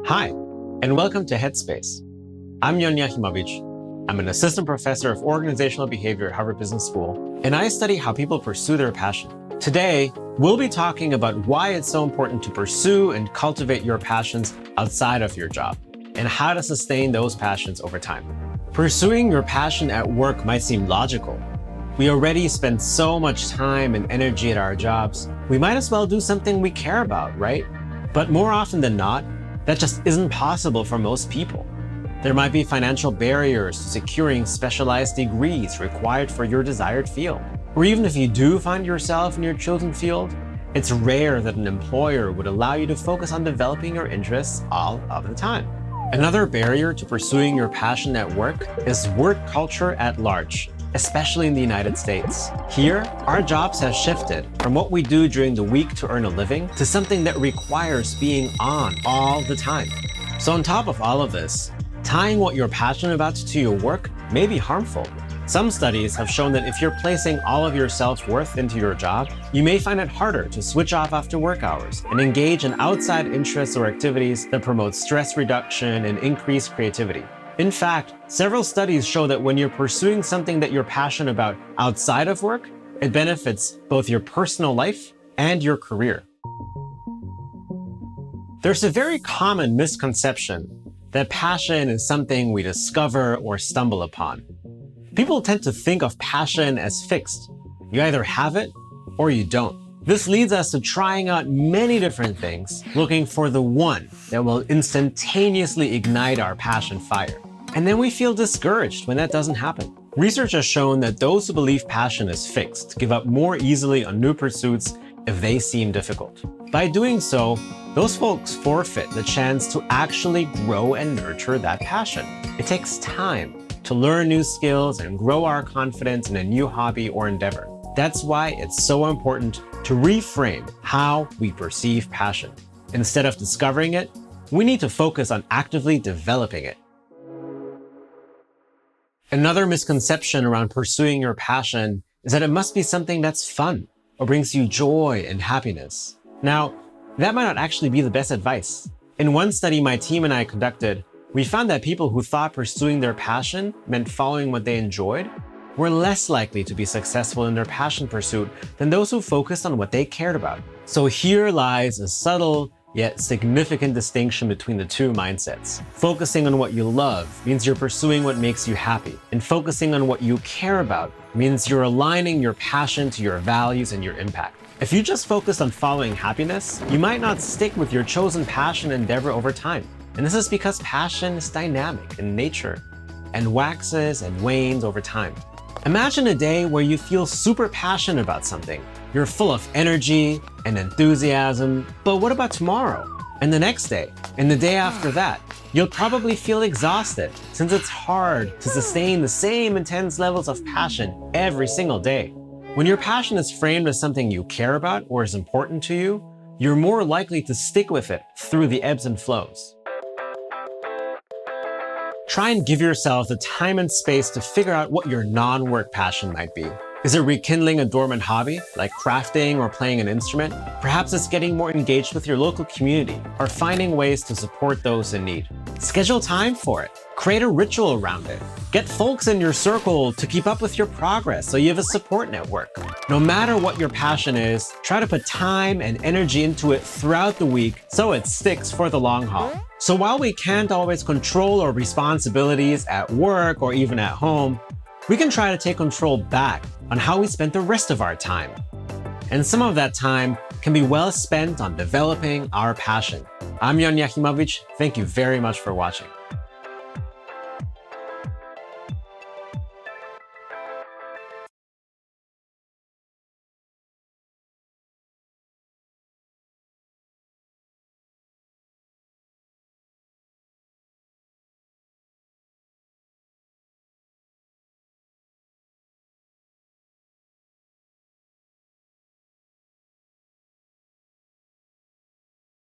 Hi, and welcome to Headspace. I'm Jon Jachimowicz. I'm an assistant professor of organizational behavior at Harvard Business School, and I study how people pursue their passion. Today, we'll be talking about why it's so important to pursue and cultivate your passions outside of your job, and how to sustain those passions over time. Pursuing your passion at work might seem logical. We already spend so much time and energy at our jobs, we might as well do something we care about, right? But more often than not, that just isn't possible for most people. There might be financial barriers to securing specialized degrees required for your desired field. Or even if you do find yourself in your chosen field, it's rare that an employer would allow you to focus on developing your interests all of the time. Another barrier to pursuing your passion at work is work culture at large, especially in the United States. Here, our jobs have shifted from what we do during the week to earn a living to something that requires being on all the time. So on top of all of this, tying what you're passionate about to your work may be harmful. Some studies have shown that if you're placing all of your self-worth into your job, you may find it harder to switch off after work hours and engage in outside interests or activities that promote stress reduction and increase creativity. In fact, several studies show that when you're pursuing something that you're passionate about outside of work, it benefits both your personal life and your career. There's a very common misconception that passion is something we discover or stumble upon. People tend to think of passion as fixed. You either have it or you don't. This leads us to trying out many different things, looking for the one that will instantaneously ignite our passion fire. And then we feel discouraged when that doesn't happen. Research has shown that those who believe passion is fixed give up more easily on new pursuits if they seem difficult. By doing so, those folks forfeit the chance to actually grow and nurture that passion. It takes time to learn new skills and grow our confidence in a new hobby or endeavor. That's why it's so important to reframe how we perceive passion. Instead of discovering it, we need to focus on actively developing it. Another misconception around pursuing your passion is that it must be something that's fun or brings you joy and happiness. Now, that might not actually be the best advice. In one study my team and I conducted, we found that people who thought pursuing their passion meant following what they enjoyed were less likely to be successful in their passion pursuit than those who focused on what they cared about. So here lies a subtle yet significant distinction between the two mindsets. Focusing on what you love means you're pursuing what makes you happy, and focusing on what you care about means you're aligning your passion to your values and your impact. If you just focus on following happiness, you might not stick with your chosen passion endeavor over time. And this is because passion is dynamic in nature and waxes and wanes over time. Imagine a day where you feel super passionate about something. You're full of energy and enthusiasm, but what about tomorrow? And the next day? And the day after that? You'll probably feel exhausted since it's hard to sustain the same intense levels of passion every single day. When your passion is framed as something you care about or is important to you, you're more likely to stick with it through the ebbs and flows. Try and give yourself the time and space to figure out what your non-work passion might be. Is it rekindling a dormant hobby, like crafting or playing an instrument? Perhaps it's getting more engaged with your local community or finding ways to support those in need. Schedule time for it. Create a ritual around it. Get folks in your circle to keep up with your progress so you have a support network. No matter what your passion is, try to put time and energy into it throughout the week so it sticks for the long haul. So while we can't always control our responsibilities at work or even at home, we can try to take control back on how we spend the rest of our time. And some of that time can be well spent on developing our passion. I'm Jon Jachimowicz. Thank you very much for watching.